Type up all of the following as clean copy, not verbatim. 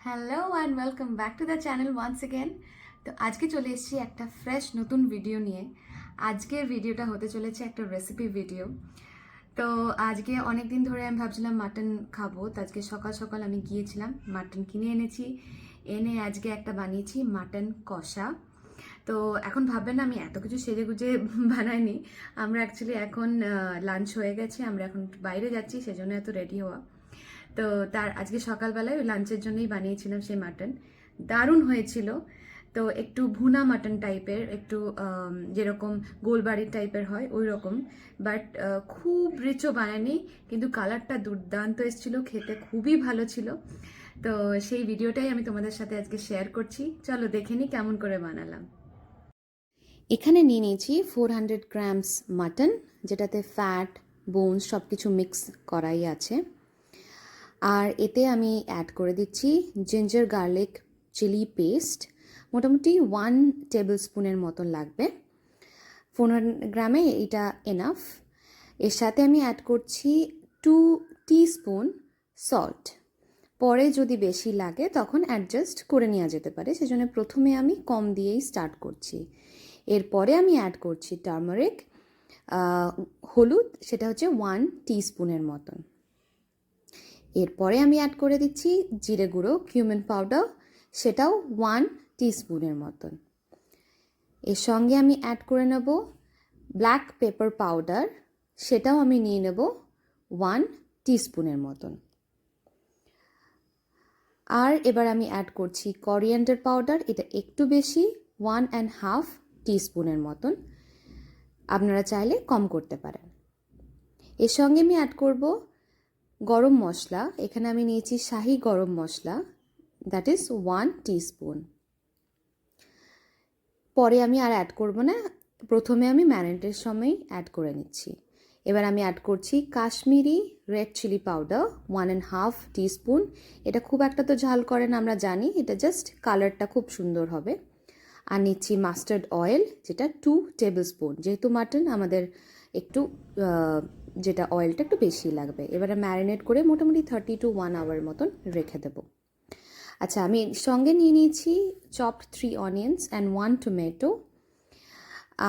Hello and welcome back to the channel once again. তো আজকে চলে এসেছি একটা ফ্রেশ নতুন ভিডিও নিয়ে। আজকের ভিডিওটা হতে চলেছে একটা রেসিপি ভিডিও। তো আজকে অনেক দিন ধরে আমি ভাবছিলাম মাটন খাবো, তো আজকে সকাল সকাল আমি গিয়েছিলাম, মাটন কিনে এনেছি। এনে আজকে একটা বানিয়েছি মাটন কষা। তো এখন ভাববেন না আমি এত কিছু সেজে গুজে বানাইনি। আমরা অ্যাকচুয়ালি এখন লাঞ্চ হয়ে গেছে, আমরা এখন বাইরে যাচ্ছি, সেজন্য এত রেডি হওয়া। তো তার আজকে সকালবেলায় ওই লাঞ্চের জন্যই বানিয়েছিলাম সেই মাটন। দারুণ হয়েছিল। তো একটু ভুনা মাটন টাইপের, একটু যেরকম গোলবাড়ির টাইপের হয় ওই রকম, বাট খুব রিচও বানায়নি, কিন্তু কালারটা দুর্দান্ত এসেছিলো, খেতে খুবই ভালো ছিল। তো সেই ভিডিওটাই আমি তোমাদের সাথে আজকে শেয়ার করছি, চলো দেখে নিই কেমন করে বানালাম। এখানে নিয়ে নিয়েছি 400 গ্রামস মাটন, যেটাতে ফ্যাট, বোনস সব কিছু মিক্স করাই আছে। আর এতে আমি অ্যাড করে দিচ্ছি জিঞ্জার গার্লিক চিলি পেস্ট, মোটামুটি 1 টেবিল স্পুনের মতন লাগবে। 400 গ্রামে এটা এনাফ। এর সাথে আমি অ্যাড করছি 2 টিস্পুন সল্ট। পরে যদি বেশি লাগে তখন অ্যাডজাস্ট করে নেওয়া যেতে পারে, সেজন্য প্রথমে আমি কম দিয়েই স্টার্ট করছি। এরপরে আমি অ্যাড করছি টার্মারিক, হলুদ, সেটা হচ্ছে 1 টিস্পুনের মতন। এরপরে আমি অ্যাড করে দিচ্ছি জিরে গুঁড়ো, কিউমিন পাউডার, সেটাও 1 টিস্পুনের মতন। এর সঙ্গে আমি অ্যাড করে নেব ব্ল্যাক পেপার পাউডার, সেটাও আমি নিয়ে নেব 1 টিস্পুনের মতন। আর এবার আমি অ্যাড করছি করিয়েন্ডার পাউডার, এটা একটু বেশি, 1.5 টিস্পুনের মতন। আপনারা চাইলে কম করতে পারেন। এর সঙ্গে আমি অ্যাড করব গরম মশলা, এখানে আমি নিয়েছি শাহি গরম মশলা, দ্যাট ইজ 1 টিস্পুন। পরে আমি আর অ্যাড করব না, প্রথমে আমি ম্যারিনেটের সময় অ্যাড করে নিচ্ছি। এবার আমি অ্যাড করছি Kashmiri red chilli powder 1.5 teaspoon. এটা খুব একটা তো ঝাল করে না, আমরা জানি, এটা জাস্ট কালারটা খুব সুন্দর হবে। আর নিচ্ছি মাস্টার্ড অয়েল, যেটা 2 টেবিল স্পুন, যেহেতু মাটন আমাদের একটু যেটা অয়েলটা একটু বেশি লাগবে। এবারে ম্যারিনেট করে মোটামুটি 30 to 1 আওয়ার মতন রেখে দেবো। আচ্ছা, আমি সঙ্গে নিয়ে নিয়েছি চপড 3 অনিয়ন্স অ্যান্ড 1 টমেটো,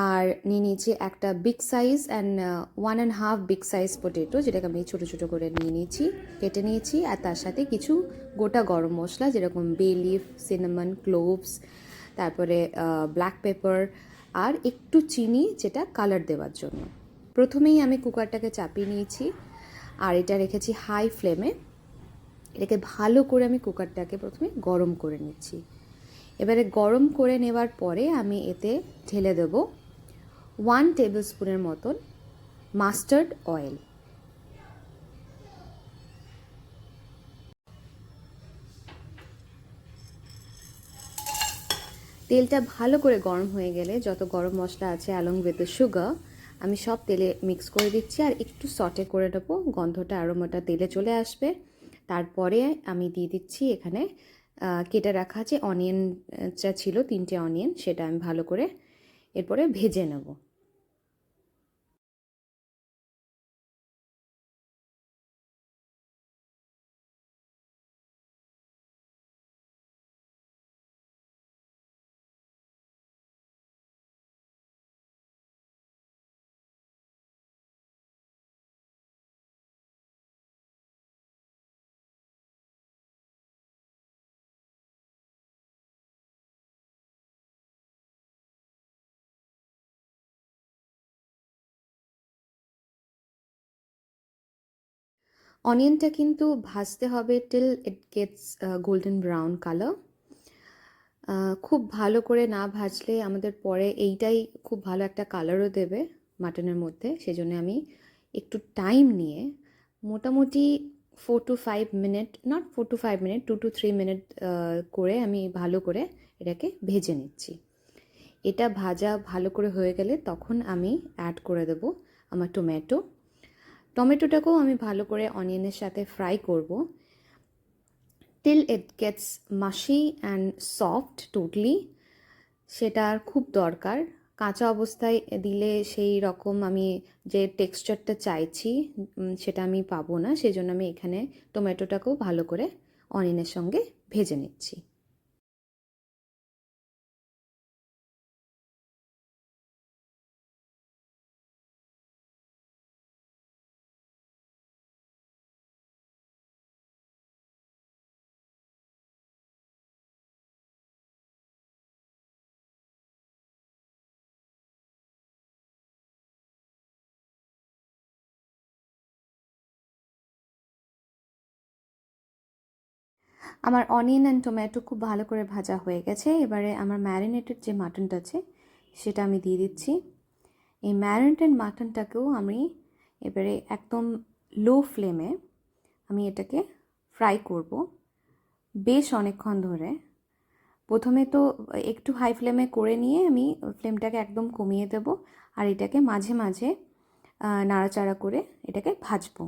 আর নিয়ে নিয়েছি একটা big size and 1.5 big size potato, যেটাকে আমি ছোটো ছোটো করে নিয়ে নিয়েছি, কেটে নিয়েছি। আর তার সাথে কিছু গোটা গরম মশলা, যেরকম বে লিফ, সিনামন, ক্লোভস, তারপরে ব্ল্যাক পেপার, আর একটু চিনি, যেটা কালার দেওয়ার জন্য। প্রথমেই আমি কুকারটাকে চাপিয়ে নিয়েছি আর এটা রেখেছি হাই ফ্লেমে। এটাকে ভালো করে আমি কুকারটাকে প্রথমে গরম করে নিচ্ছি। এবারে গরম করে নেওয়ার পরে আমি এতে ঢেলে দেব 1 টেবিল স্পুনের মতন মাস্টার্ড অয়েল। তেলটা ভালো করে গরম হয়ে গেলে যত গরম মশলা আছে অ্যালং উইথ দ্য সুগার আমি সব তেলে মিক্স করে দিচ্ছি, আর একটু সটে করে দেবো, গন্ধটা অ্যারোমাটা তেলে চলে আসবে। তারপরে আমি দিয়ে দিচ্ছি এখানে কেটে রাখা যে অনিয়নটা ছিল, 3টে অনিয়ন, সেটা আমি ভালো করে এরপরে ভেজে নেব। অনিয়নটা কিন্তু ভাজতে হবে till it Gates golden brown colour. খুব ভালো করে না ভাজলে আমাদের পরে এইটাই খুব ভালো একটা কালারও দেবে মাটনের মধ্যে, সেজন্য আমি একটু টাইম নিয়ে মোটামুটি 4 to 5 minute, not 4 to 5 minute, 2 to 3 minute করে আমি ভালো করে এটাকে ভেজে নিচ্ছি। এটা ভাজা ভালো করে হয়ে গেলে তখন আমি অ্যাড করে দেব আমার টমেটোটাকেও আমি ভালো করে অনিয়নের সাথে ফ্রাই করব till it gets mushy and soft totally. সেটা আর খুব দরকার, কাঁচা অবস্থায় দিলে সেই রকম আমি যে টেক্সচারটা চাইছি সেটা আমি পাবো না, সেজন্য আমি এখানে টমেটোটাকেও ভালো করে অনিয়নের সঙ্গে ভেজে নিচ্ছি। আমার অনিয়ন অ্যান্ড টমেটো খুব ভালো করে ভাজা হয়ে গেছে। এবারে আমার ম্যারিনেটেড যে মাটনটা আছে সেটা আমি দিয়ে দিচ্ছি। এই ম্যারিনেটেড মাটনটাকেও আমি এবারে একদম লো ফ্লেমে আমি এটাকে ফ্রাই করব বেশ অনেকক্ষণ ধরে। প্রথমে তো একটু হাই ফ্লেমে করে নিয়ে আমি ফ্লেমটাকে একদম কমিয়ে দেব, আর এটাকে মাঝে মাঝে নাড়াচাড়া করে এটাকে ভাজবো।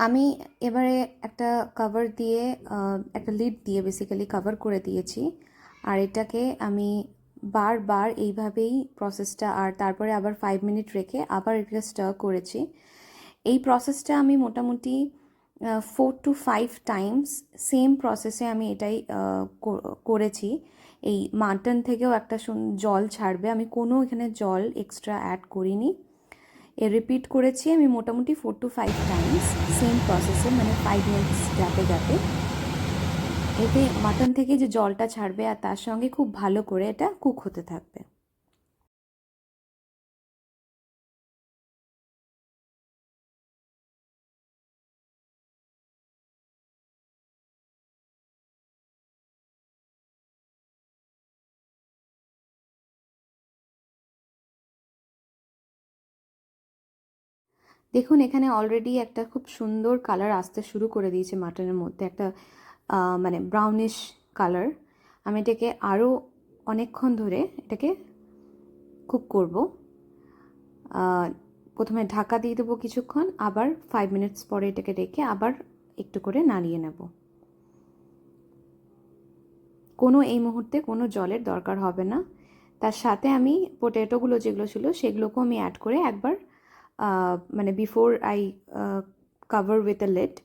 আমি এবারে একটা কভার দিয়ে একটা লিড দিয়ে বেসিক্যালি কভার করে দিয়েছি, আর এটাকে আমি বারবার এইভাবেই প্রসেসটা, আর তারপরে আবার 5 মিনিট রেখে আবার এটা স্টার করেছি। এই প্রসেসটা আমি মোটামুটি 4 to 5 টাইমস সেম প্রসেসে আমি এটাই করেছি। এই মাটন থেকেও একটা জল ছাড়বে, আমি কোনো এখানে জল এক্সট্রা অ্যাড করিনি। রিপিট করেছি আমি মোটামুটি 4 to 5 টাইমস সেম প্রসেসে, মানে 5 মিনিটস গ্যাপে গ্যাপে। এতে মাটন থেকে যে জলটা ছাড়বে আর তার সঙ্গে খুব ভালো করে এটা কুক হতে থাকবে। দেখুন এখানে অলরেডি একটা খুব সুন্দর কালার আসতে শুরু করে দিয়েছে মাটনের মধ্যে, একটা মানে ব্রাউনিশ কালার। আমি এটাকে আরও অনেকক্ষণ ধরে এটাকে কুক করব। প্রথমে ঢাকা দিয়ে দেবো কিছুক্ষণ, আবার 5 মিনিটস পরে এটাকে রেখে আবার একটু করে নাড়িয়ে নেব। কোনো এই মুহূর্তে কোনো জলের দরকার হবে না। তার সাথে আমি পোটেটোগুলো যেগুলো ছিল সেগুলোকেও আমি অ্যাড করে একবার মানে before I cover with a lead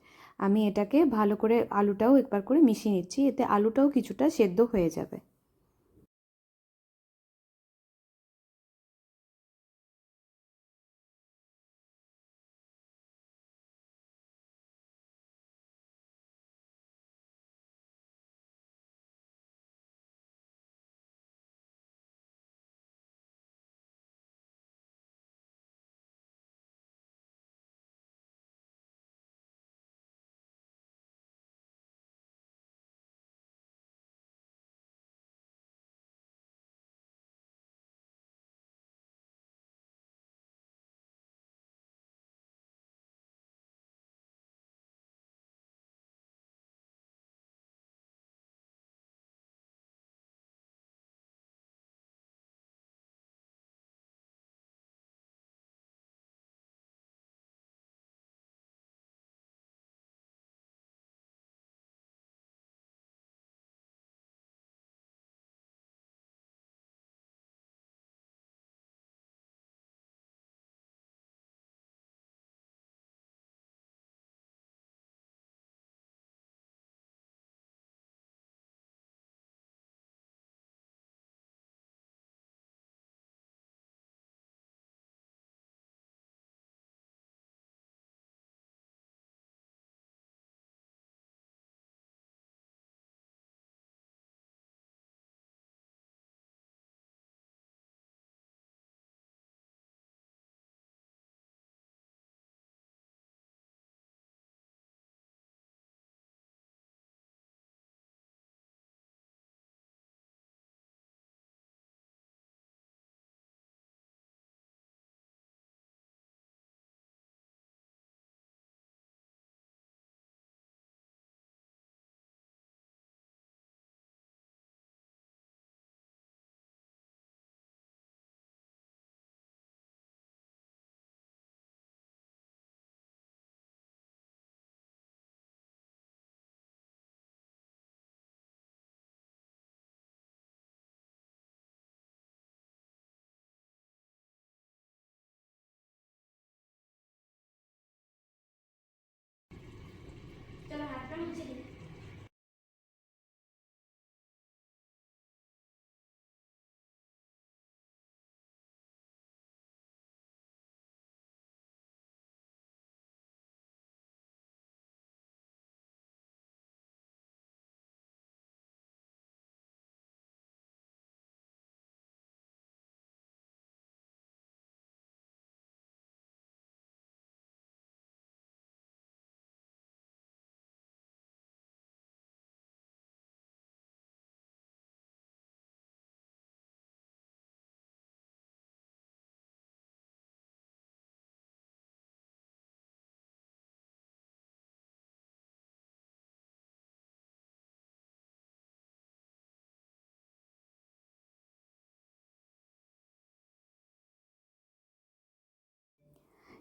আমি এটাকে ভালো করে আলুটাও একবার করে মিশিয়ে নিচ্ছি, এতে আলুটাও কিছুটা সেদ্ধ হয়ে যাবে।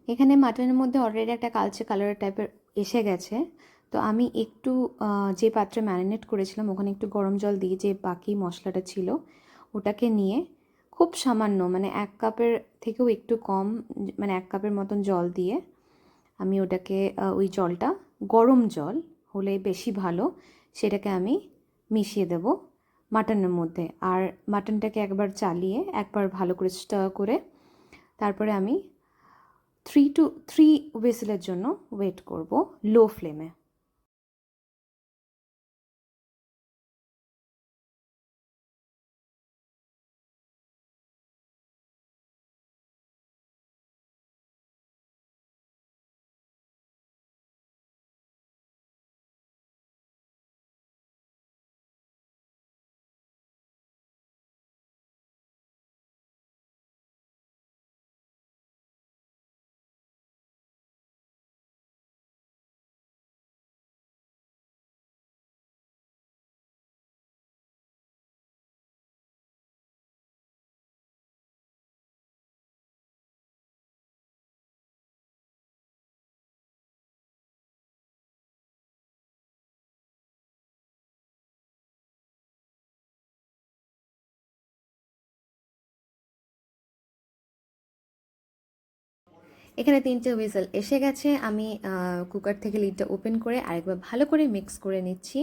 এখানে মাটনের মধ্যে অলরেডি একটা কালচে কালার টাইপের এসে গেছে। তো আমি একটু যে পাত্রে ম্যারিনেট করেছিলাম ওখানে একটু গরম জল দিয়ে যে বাকি মশলাটা ছিল ওটাকে নিয়ে খুব সামান্য মানে 1 কাপের থেকেও একটু কম, মানে 1 কাপের মতন জল দিয়ে আমি ওটাকে ওই জলটা গরম জল হলে বেশি ভালো, সেটাকে আমি মিশিয়ে দেব মাটনের মধ্যে। আর মাটনটাকে একবার চালিয়ে একবার ভালো করে স্টার করে তারপরে আমি 3 হুইসেলের জন্য ওয়েট করব লো ফ্লেমে। এখানে 3টে হুইসেল এসে গেছে। আমি কুকার থেকে লিডটা ওপেন করে আরেকবার ভালো করে মিক্স করে নিচ্ছি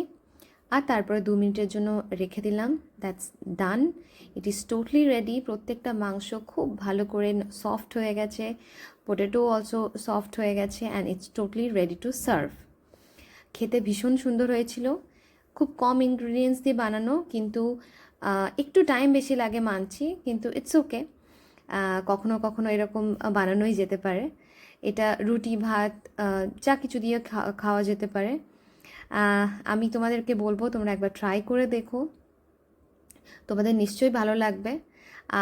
আর তারপরে 2 মিনিটের জন্য রেখে দিলাম। That's done, it is totally ready. প্রত্যেকটা মাংস খুব ভালো করে সফট হয়ে গেছে, পোটেটো অলসো সফট হয়ে গেছে and it's totally ready to serve. খেতে ভীষণ সুন্দর হয়েছিল, খুব কম ইনগ্রিডিয়েন্টস দিয়ে বানানো, কিন্তু একটু টাইম বেশি লাগে মানছি, কিন্তু ইটস ওকে। কখনো কখনো এরকম বানানোই যেতে পারে। এটা রুটি ভাত যা কিছু দিয়ে খাওয়া যেতে পারে। আমি তোমাদেরকে বলবো তোমরা একবার ট্রাই করে দেখো, তোমাদের নিশ্চয়ই ভালো লাগবে।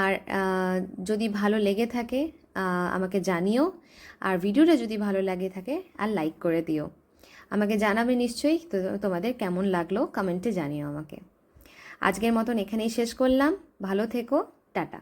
আর যদি ভালো লেগে থাকে আমাকে জানিও, আর ভিডিওটা যদি ভালো লাগে থাকে আর লাইক করে দিও। আমাকে জানাবে নিশ্চয়ই তো তোমাদের কেমন লাগলো, কমেন্টে জানিও আমাকে। আজকের মতন এখানেই শেষ করলাম, ভালো থেকো, টাটা।